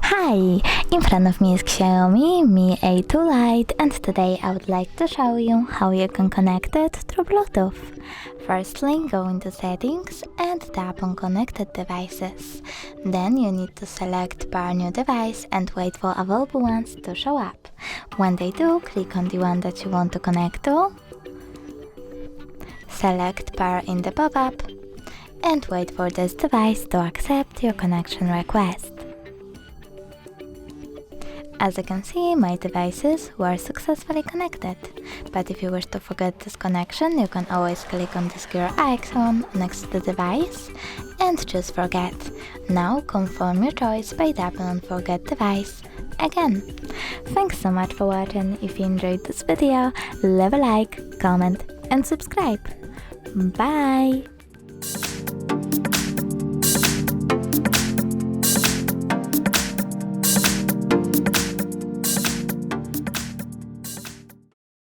Hi! In front of me is Xiaomi Mi A2 Lite, and today I would like to show you how you can connect it through Bluetooth. Firstly, go into Settings and tap on Connected Devices. Then you need to select Pair New Device and wait for available ones to show up. When they do, click on the one that you want to connect to, select Pair in the pop-up, and wait for this device to accept your connection request. As you can see, my devices were successfully connected, but if you wish to forget this connection, you can always click on this gear icon next to the device and choose Forget. Now confirm your choice by tapping on Forget Device again. Thanks so much for watching. If you enjoyed this video, leave a like, comment and subscribe. Bye!